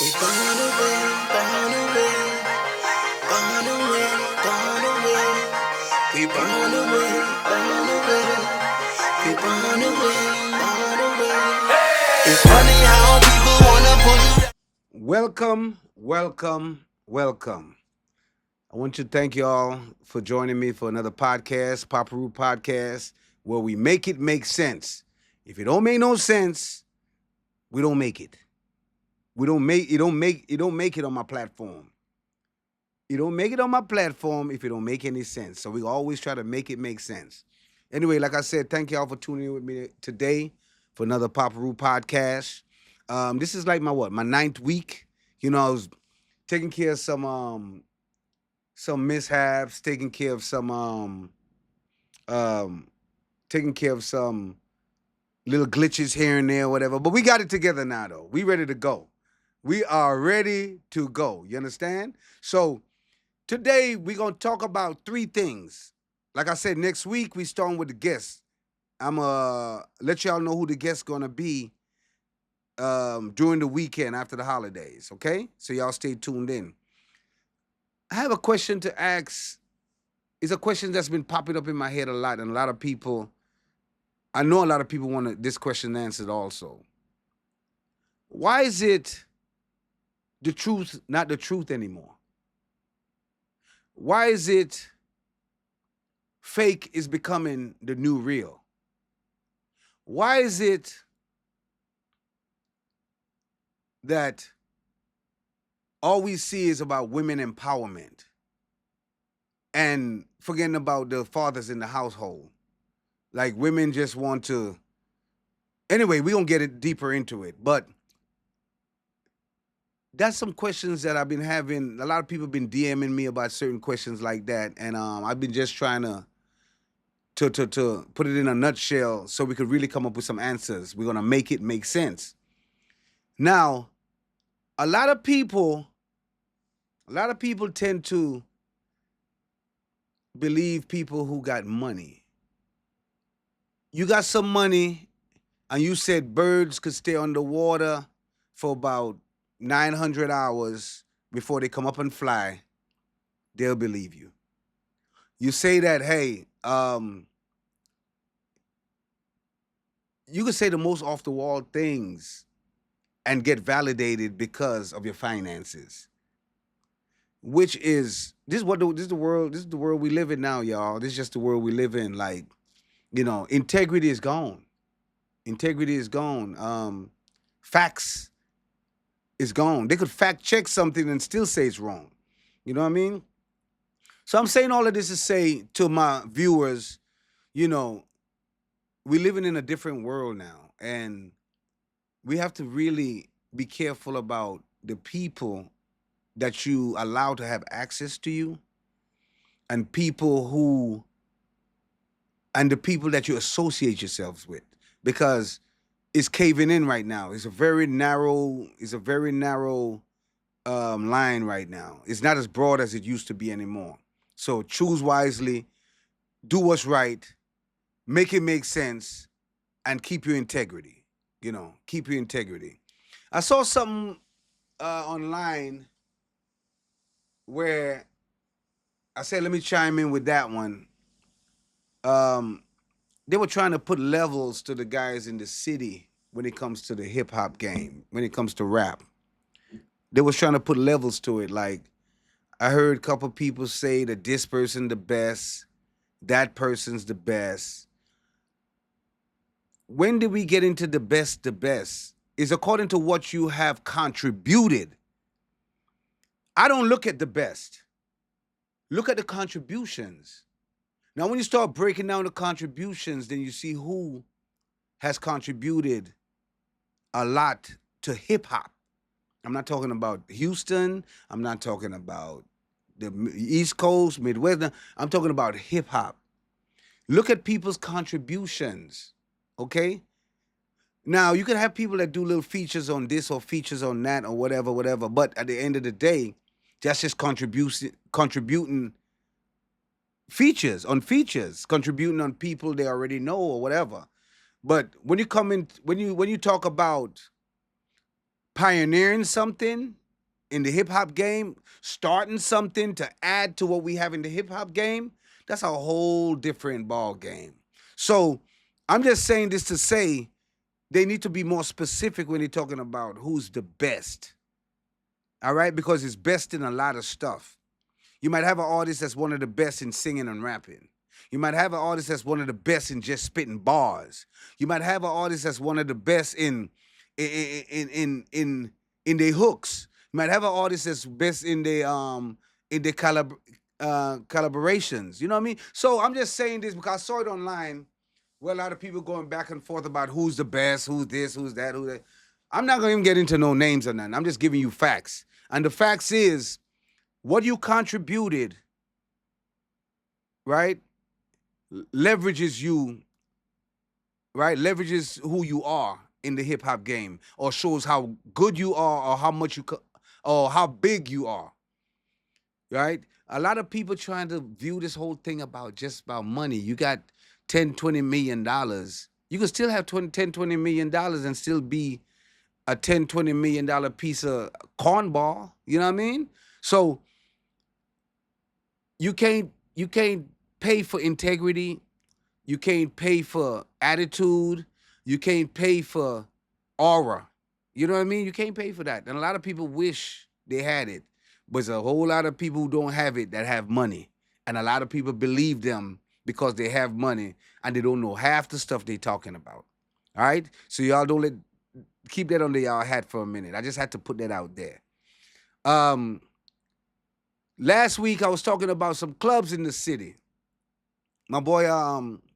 We gone away, gone away, gone away, gone away. We gone away, gone away. We gone away, gone away. It's funny how people wanna pull you down. Welcome. I want to thank you all for joining me for another podcast, Papa Root Podcast, where we make it make sense. If it don't make no sense, we don't make it. We don't make it on my platform. You don't make it on my platform if it don't make any sense. So we always try to make it make sense. Anyway, like I said, thank y'all for tuning in with me today for another Papa Root podcast. This is like my ninth week. I was taking care of some mishaps, um taking care of some little glitches here and there, whatever. But we got it together now though. We ready to go. We are ready to go. You understand? So today we're gonna talk about three things. Like I said, next week we starting with the guests. I'm let y'all know who the guest's gonna be during the weekend after the holidays. Okay, so y'all stay tuned in. I have a question to ask. It's a question that's been popping up in my head a lot, and a lot of people. I know a lot of people want this question answered also. Why is it the truth not the truth anymore? Why is it fake is becoming the new real? Why is it that all we see is about women empowerment and forgetting about the fathers in the household? Like women just want to. Anyway, we're going to get it deeper into it. But that's some questions that I've been having. A lot of people have been DMing me about certain questions like that. And I've been just trying to put it in a nutshell so we could really come up with some answers. We're going to make it make sense. Now, a lot of people tend to believe people who got money. You got some money and you said birds could stay underwater for about 900 hours before they come up and fly, they'll believe you. You say that, hey, you could say the most off the wall things and get validated because of your finances. Which is this is the world we live in now, y'all. This is just the world we live in. Like, integrity is gone. Integrity is gone. Facts is gone. They could fact check something and still say it's wrong. You know what I mean? So I'm saying all of this to say to my viewers, you know, we living in a different world now, and we have to really be careful about the people that you allow to have access to you, and the people that you associate yourselves with, because it's caving in right now. It's a very narrow line right now. It's not as broad as it used to be anymore. So choose wisely, do what's right, make it make sense, and keep your integrity. Keep your integrity. I saw something online where I said, let me chime in with that one. Um, they were trying to put levels to the guys in the city when it comes to the hip hop game, when it comes to rap. They was trying to put levels to it. Like, I heard a couple people say that this person the best, that person's the best. When did we get into the best? The best is according to what you have contributed. I don't look at the best. Look at the contributions. Now, when you start breaking down the contributions, then you see who has contributed a lot to hip hop. I'm not talking about Houston. I'm not talking about the East Coast, Midwest. I'm talking about hip hop. Look at people's contributions. Okay? Now, you can have people that do little features on this or features on that or whatever, whatever. But at the end of the day, that's just contributing features, contributing on people they already know or whatever. But when you talk about pioneering something in the hip hop game, starting something to add to what we have in the hip hop game, that's a whole different ball game. So I'm just saying this to say they need to be more specific when they're talking about who's the best. All right, because it's best in a lot of stuff. You might have an artist that's one of the best in singing and rapping. You might have an artist that's one of the best in just spitting bars. You might have an artist that's one of the best in their hooks. You might have an artist that's best in their collaborations. You know what I mean? So I'm just saying this because I saw it online where a lot of people going back and forth about who's the best, who's this, who's that, who that. I'm not gonna even get into no names or nothing. I'm just giving you facts. And the facts is what you contributed, right, leverages you, right, leverages who you are in the hip hop game, or shows how good you are, or how much or how big you are, right? A lot of people trying to view this whole thing about just about money. You got 10, $20 million. You can still have 10, $20 million and still be a 10, $20 million piece of cornball. You know what I mean? So you can't pay for integrity. You can't pay for attitude. You can't pay for aura. You know what I mean? You can't pay for that. And a lot of people wish they had it. But there's a whole lot of people who don't have it that have money. And a lot of people believe them because they have money and they don't know half the stuff they're talking about. All right? So y'all don't keep that under y'all hat for a minute. I just had to put that out there. Last week I was talking about some clubs in the city. My boy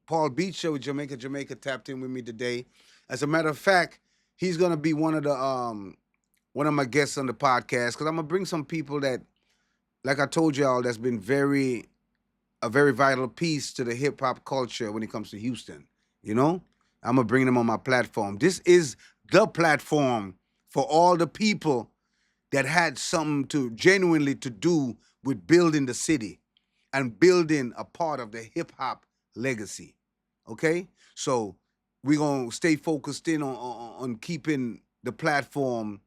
Paul Beecher with Jamaica tapped in with me today. As a matter of fact, he's gonna be one of my guests on the podcast because I'm gonna bring some people that, like I told y'all, that's been a very vital piece to the hip hop culture when it comes to Houston. You know, I'm gonna bring them on my platform. This is the platform for all the people that had something to genuinely to do with building the city and building a part of the hip hop legacy. Okay, so we're gonna stay focused in on keeping the platform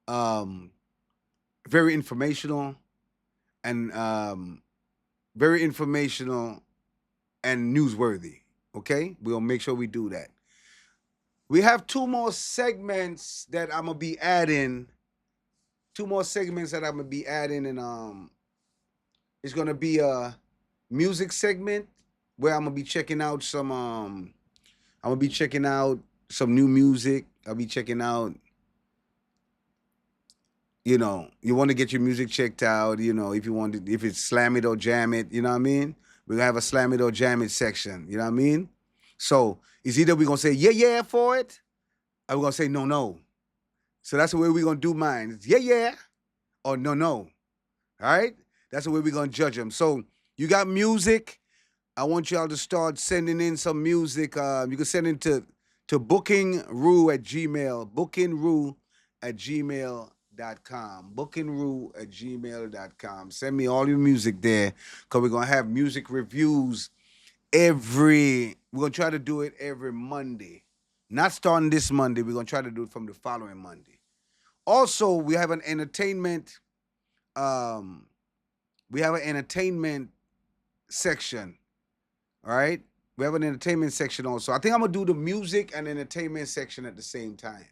very informational and newsworthy. Okay, we'll make sure we do that. We have two more segments that I'm gonna be adding. And it's gonna be a music segment where I'm gonna be checking out some new music. I'll be checking out, you want to get your music checked out, if it's slam it or jam it, you know what I mean? We're gonna have a slam it or jam it section, you know what I mean? So it's either we're gonna say yeah for it, or we're gonna say no. So that's the way we're gonna do mine. It's yeah or no. All right? That's the way we're gonna judge them. So you got music. I want y'all to start sending in some music. You can send it to bookingru@gmail, bookingru@gmail.com, bookingru@gmail.com. Send me all your music there, because we're gonna have music reviews we're gonna try to do it every Monday. Not starting this Monday, we're gonna try to do it from the following Monday. Also, we have an entertainment section. All right? We have an entertainment section also. I think I'm gonna do the music and entertainment section at the same time.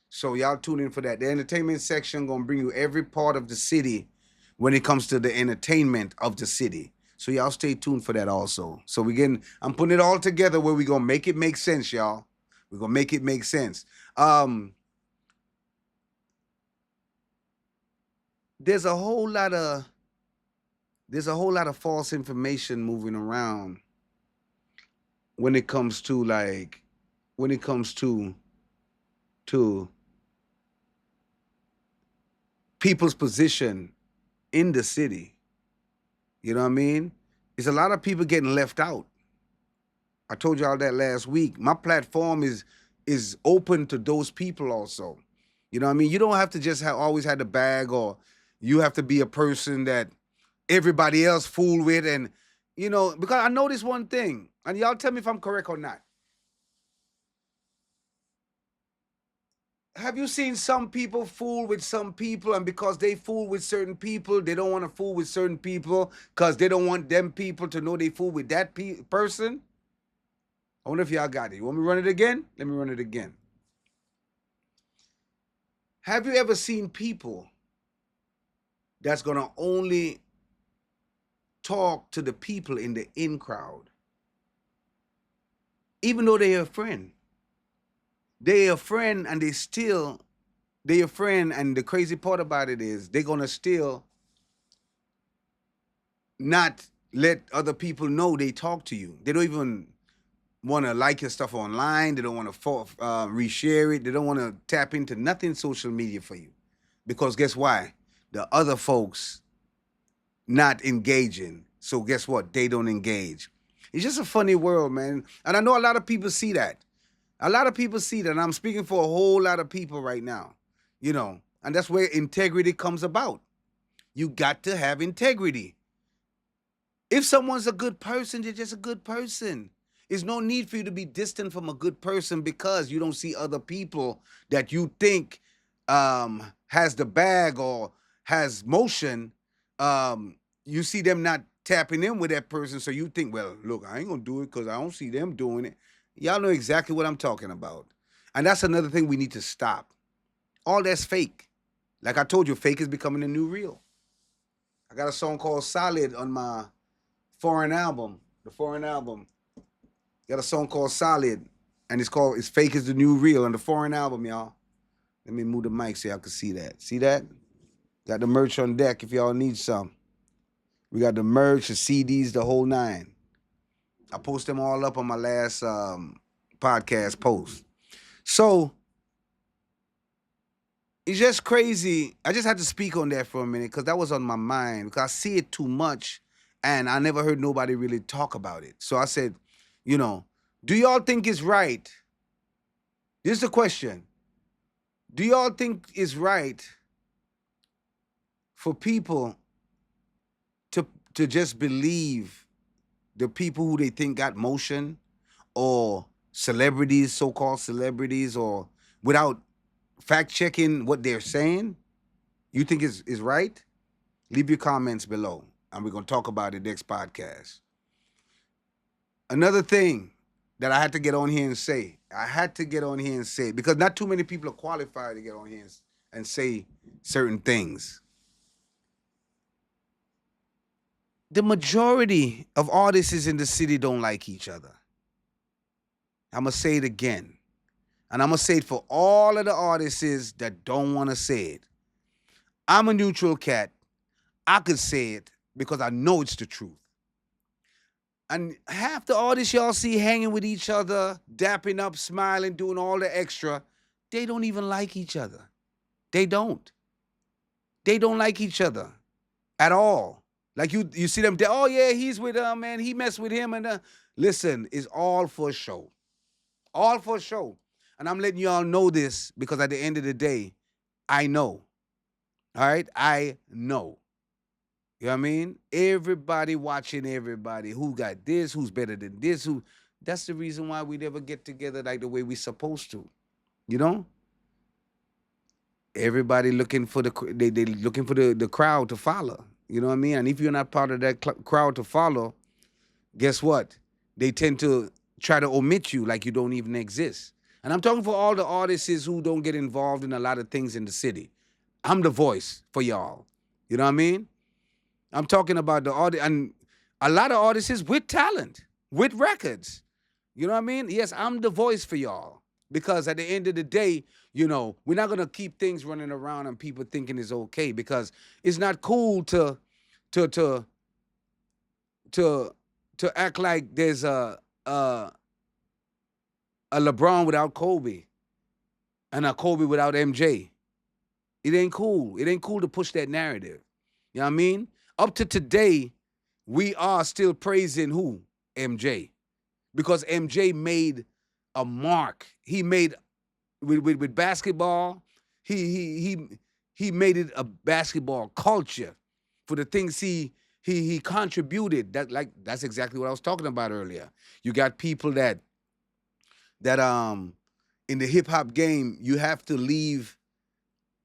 So y'all tune in for that. The entertainment section gonna bring you every part of the city when it comes to the entertainment of the city. So y'all stay tuned for that also. So I'm putting it all together where we're gonna make it make sense, y'all. We're gonna make it make sense. There's a whole lot of false information moving around when it comes to people's position in the city. You know what I mean? There's a lot of people getting left out. I told y'all that last week. My platform is open to those people also. You know what I mean? You don't have to just always have the bag, or you have to be a person that everybody else fool with. And, because I noticed one thing, and y'all tell me if I'm correct or not. Have you seen some people fool with some people, and because they fool with certain people, they don't want to fool with certain people because they don't want them people to know they fool with that person? I wonder if y'all got it. You want me to run it again? Let me run it again. Have you ever seen people that's going to only talk to the people in the in crowd, even though they're a friend? They're a friend and they're a friend, and the crazy part about it is they're going to still not let other people know they talk to you. They don't even want to like your stuff online. They don't want to reshare it. They don't want to tap into nothing social media for you. Because guess why? The other folks not engaging. So guess what? They don't engage. It's just a funny world, man. And I know a lot of people see that. A lot of people see that. And I'm speaking for a whole lot of people right now. And that's where integrity comes about. You got to have integrity. If someone's a good person, they're just a good person. There's no need for you to be distant from a good person because you don't see other people that you think has the bag or has motion. You see them not tapping in with that person, so you think, well, look, I ain't gonna do it because I don't see them doing it. Y'all know exactly what I'm talking about. And that's another thing we need to stop. All that's fake. Like I told you, fake is becoming the new real. I got a song called Solid on my foreign album. The foreign album. Got a song called Solid, and it's Fake is the New Real on the foreign album, y'all. Let me move the mic so y'all can see that. See that? Got the merch on deck if y'all need some. We got the merch, the CDs, the whole nine. I post them all up on my last podcast post. So it's just crazy. I just had to speak on that for a minute because that was on my mind because I see it too much and I never heard nobody really talk about it. So I said, do y'all think it's right? This is the question. Do y'all think it's right for people to just believe the people who they think got motion or celebrities, so-called celebrities, or without fact-checking what they're saying? You think it's right? Leave your comments below, and we're going to talk about it next podcast. Another thing that I had to get on here and say, because not too many people are qualified to get on here and say certain things. The majority of artists in the city don't like each other. I'm going to say it again. And I'm going to say it for all of the artists that don't want to say it. I'm a neutral cat. I could say it because I know it's the truth. And half the artists y'all see hanging with each other, dapping up, smiling, doing all the extra, they don't even like each other. They don't. They don't like each other at all. Like you see them, oh yeah, he's with man, he messed with him. And listen, it's all for show. All for show. And I'm letting y'all know this because at the end of the day, I know. All right? I know. You know what I mean? Everybody watching everybody. Who got this? Who's better than this? That's the reason why we never get together like the way we supposed to. Everybody looking for they looking for the crowd to follow. You know what I mean? And if you're not part of that crowd to follow, guess what? They tend to try to omit you like you don't even exist. And I'm talking for all the artists who don't get involved in a lot of things in the city. I'm the voice for y'all. You know what I mean? I'm talking about the artist and a lot of artists with talent, with records. You know what I mean? Yes, I'm the voice for y'all. Because at the end of the day, we're not gonna keep things running around and people thinking it's okay because it's not cool to act like there's a LeBron without Kobe and a Kobe without MJ. It ain't cool. It ain't cool to push that narrative. You know what I mean? Up to today, we are still praising who? MJ. Because MJ made a mark. He made with basketball, he made it a basketball culture for the things he contributed. That's exactly what I was talking about earlier. You got people that in the hip hop game, you have to leave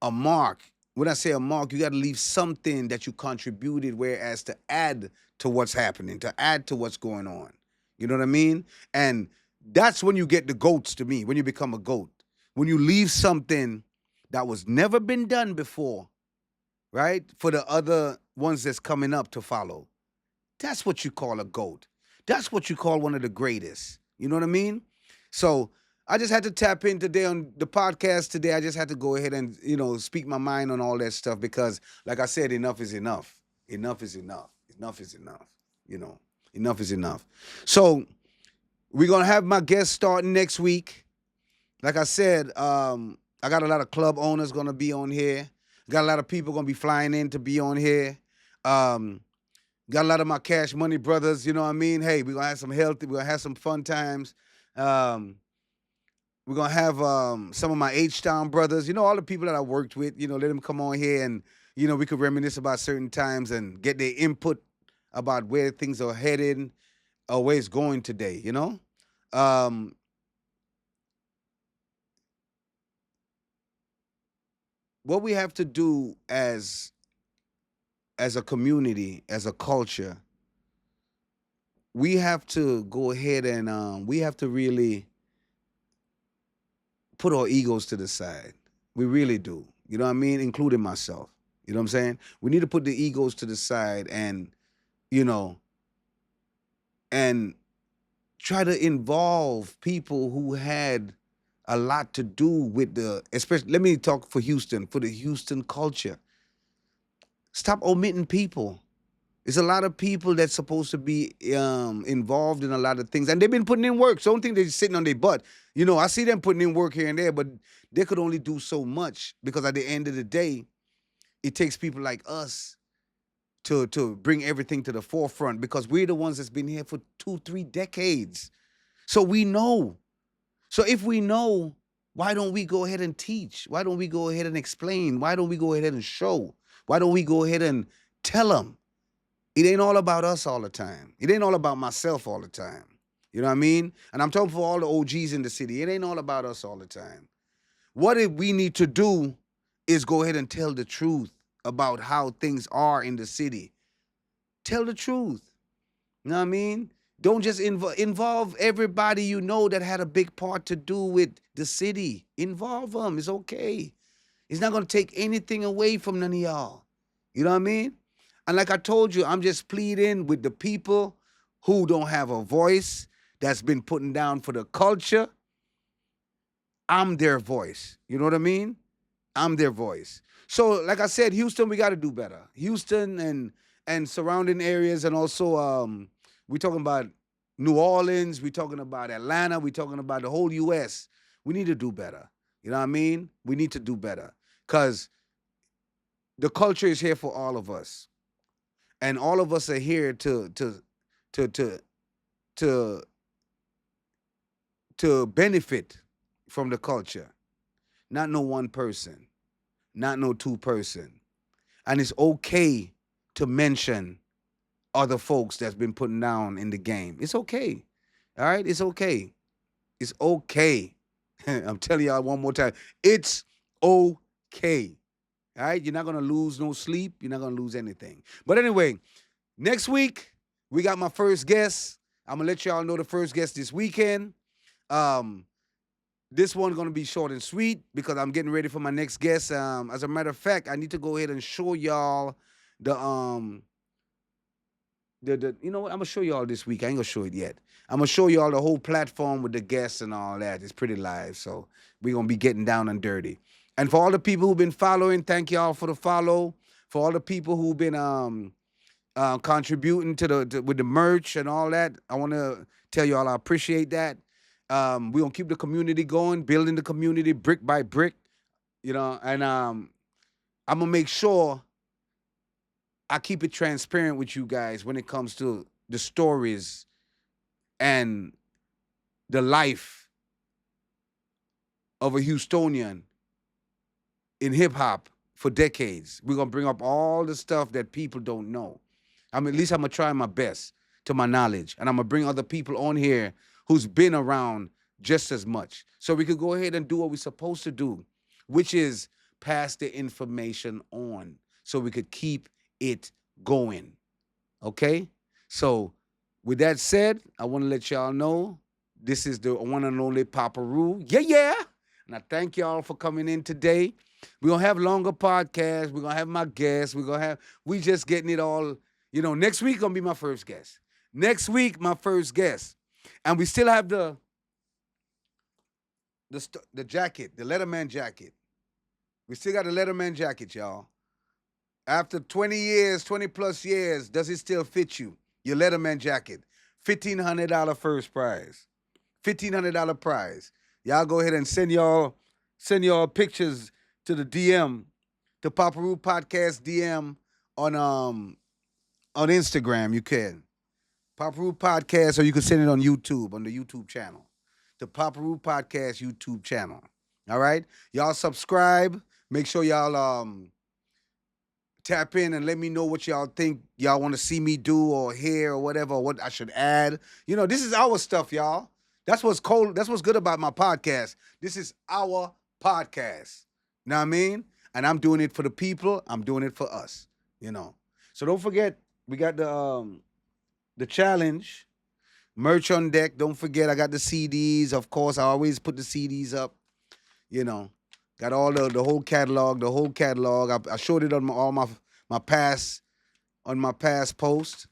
a mark. When I say a mark, you got to leave something that you contributed, whereas to add to what's happening, to add to what's going on. You know what I mean? And that's when you get the goats to me, when you become a goat. When you leave something that was never been done before, right? For the other ones that's coming up to follow. That's what you call a GOAT. That's what you call one of the greatest. You know what I mean? So I just had to tap in today on the podcast today. I just had to go ahead and, speak my mind on all that stuff because, like I said, enough is enough. Enough is enough. Enough is enough. Enough is enough. So we're going to have my guest starting next week. Like I said, I got a lot of club owners going to be on here. Got a lot of people going to be flying in to be on here. Got a lot of my Cash Money brothers, you know what I mean? Hey, we're going to have some healthy, we're going to have some fun times. We're going to have some of my H-Town brothers, all the people that I worked with, let them come on here and, we could reminisce about certain times and get their input about where things are headed or where it's going today, What we have to do as a community, as a culture, we have to go ahead and we have to really put our egos to the side. We really do. You know what I mean? Including myself. You know what I'm saying? We need to put the egos to the side and, and try to involve people who had a lot to do with especially, let me talk for Houston, for the Houston culture. Stop omitting people. There's a lot of people that's supposed to be involved in a lot of things, and they've been putting in work. So I don't think they're just sitting on their butt. I see them putting in work here and there, but they could only do so much because at the end of the day, it takes people like us to bring everything to the forefront because we're the ones that's been here for 2-3 decades. So we know. So if we know, why don't we go ahead and teach? Why don't we go ahead and explain? Why don't we go ahead and show? Why don't we go ahead and tell them? It ain't all about us all the time. It ain't all about myself all the time. You know what I mean? And I'm talking for all the OGs in the city. It ain't all about us all the time. What we need to do is go ahead and tell the truth about how things are in the city. Tell the truth. You know what I mean? Don't just involve everybody you know that had a big part to do with the city. Involve them. It's okay. It's not going to take anything away from none of y'all. You know what I mean? And like I told you, I'm just pleading with the people who don't have a voice that's been putting down for the culture. I'm their voice. You know what I mean? I'm their voice. So, like I said, Houston, we got to do better. Houston and surrounding areas, and also we're talking about New Orleans, we're talking about Atlanta, we're talking about the whole U.S. We need to do better. You know what I mean? We need to do better because the culture is here for all of us, and all of us are here to benefit from the culture, not no one person, not no two person. And it's okay to mention other folks that's been putting down in the game. It's okay. All right? It's okay. It's okay. I'm telling y'all one more time. It's okay. All right? You're not going to lose no sleep. You're not going to lose anything. But anyway, next week, we got my first guest. I'm going to let y'all know the first guest this weekend. This one's going to be short and sweet because I'm getting ready for my next guest. As a matter of fact, I need to go ahead and show y'all the you know what? I'm going to show y'all this week. I ain't going to show it yet. I'm going to show y'all the whole platform with the guests and all that. It's pretty live, so we're going to be getting down and dirty. And for all the people who've been following, thank y'all for the follow. For all the people who've been contributing with the merch and all that, I want to tell y'all I appreciate that. We're going to keep the community going, building the community brick by brick, and I'm going to make sure I keep it transparent with you guys when it comes to the stories and the life of a Houstonian in hip-hop for decades. We're going to bring up all the stuff that people don't know. At least I'm going to try my best to my knowledge. And I'm going to bring other people on here who's been around just as much. So we could go ahead and do what we're supposed to do, which is pass the information on so we could keep it going. Okay? So with that said, I want to let y'all know this is the one and only Papa Roo. Yeah, yeah. And I thank y'all for coming in today. We're gonna have longer podcasts. We're gonna have my guests. We just getting it all. Next week gonna be my first guest. Next week, my first guest. And we still have the jacket, the Letterman jacket. We still got the Letterman jacket, y'all. After 20 years, 20 plus years, does it still fit you? Your Letterman jacket. $1,500 first prize. $1,500 prize. Y'all go ahead and send y'all pictures to the DM, to Papa Roo Podcast DM on Instagram. You can. Papa Roo Podcast, or you can send it on YouTube, on the YouTube channel. The Papa Roo Podcast YouTube channel. All right? Y'all subscribe. Make sure y'all tap in and let me know what y'all think y'all want to see me do or hear or whatever, or what I should add. This is our stuff, y'all. That's what's cool. That's what's good about my podcast. This is our podcast. Know what I mean? And I'm doing it for the people. I'm doing it for us. So don't forget, we got the challenge. Merch on deck. Don't forget, I got the CDs. Of course, I always put the CDs up. Got all the whole catalog. The whole catalog. I showed it on my past post.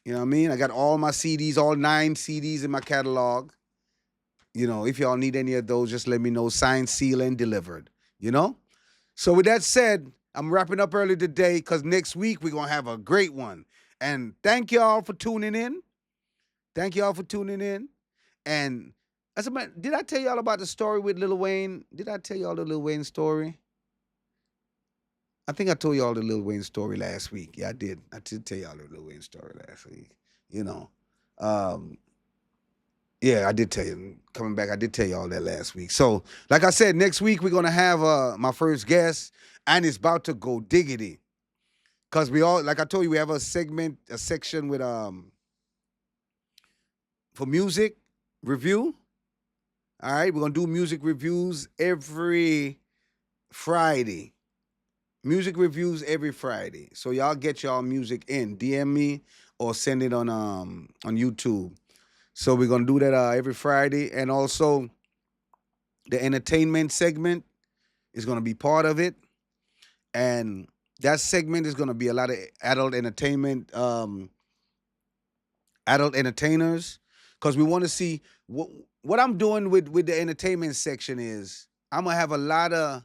You know what I mean? I got all my CDs, all 9 CDs in my catalog. If y'all need any of those, just let me know. Signed, sealed, and delivered. So with that said, I'm wrapping up early today because next week we're gonna have a great one. And thank y'all for tuning in. And did I tell y'all about the story with Lil Wayne? Did I tell y'all the Lil Wayne story? I think I told y'all the Lil Wayne story last week. Yeah, I did. I did tell y'all the Lil Wayne story last week. Yeah, I did tell you. Coming back, I did tell y'all that last week. So, like I said, next week we're gonna have my first guest, and it's about to go diggity. Cause we all, like I told you, we have a section with for music review. All right, we're gonna do music reviews every Friday. Music reviews every Friday. So y'all get y'all music in. DM me or send it on YouTube. So we're gonna do that every Friday. And also the entertainment segment is gonna be part of it. And that segment is gonna be a lot of adult entertainment, adult entertainers. Because we want to see what I'm doing with the entertainment section is I'm gonna have a lot of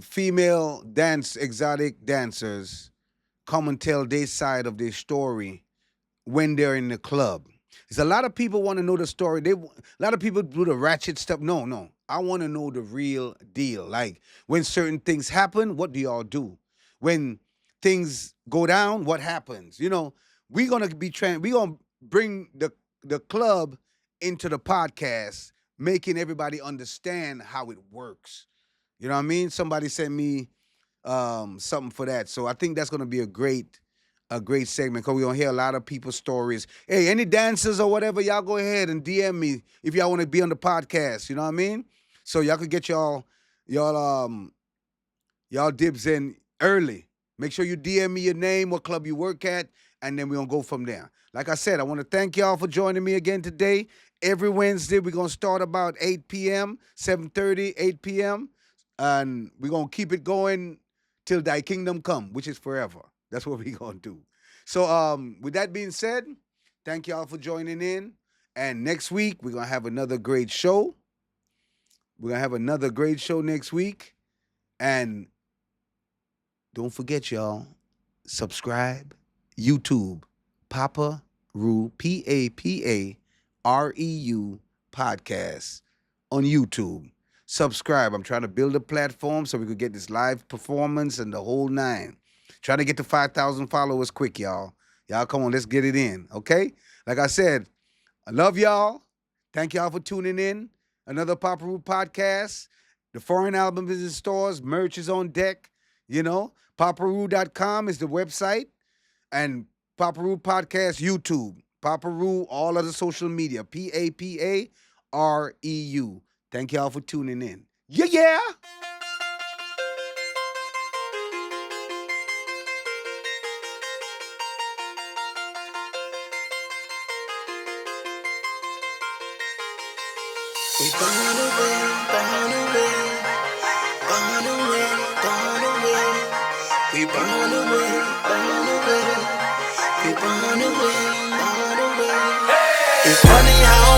female exotic dancers come and tell their side of their story when they're in the club. There's a lot of people want to know the story. A lot of people do the ratchet stuff. No. I want to know the real deal. Like when certain things happen, what do y'all do? When things go down, what happens? We're gonna bring the club into the podcast, making everybody understand how it works. You know what I mean? Somebody sent me something for that. So I think that's gonna be a great segment because we're gonna hear a lot of people's stories. Hey, any dancers or whatever, y'all go ahead and DM me if y'all want to be on the podcast. You know what I mean? So y'all could get y'all dibs in early. Make sure you DM me your name, what club you work at, and then we're gonna go from there. Like I said, I want to thank y'all for joining me again today. Every Wednesday, we're gonna start about 8 p.m., 7:30, 8 p.m. And we're going to keep it going till thy kingdom come, which is forever. That's what we're going to do. So with that being said, thank y'all for joining in. And next week, we're going to have another great show. Next week. And don't forget, y'all, subscribe, YouTube, Papa Roo, Papareu podcast on YouTube. Subscribe. I'm trying to build a platform so we could get this live performance and the whole 9. Trying to get to 5,000 followers quick, y'all. Y'all come on, let's get it in, okay? Like I said, I love y'all. Thank y'all for tuning in. Another Papa Roo podcast. The foreign album is in stores. Merch is on deck. Paparoo.com is the website. And Papa Roo podcast YouTube. Paparoo, all of the social media. Papareu. Thank y'all for tuning in. Yeah, yeah. We gone away, gone away, gone away, gone away. We gone away, gone away. We gone away, gone away. It's funny how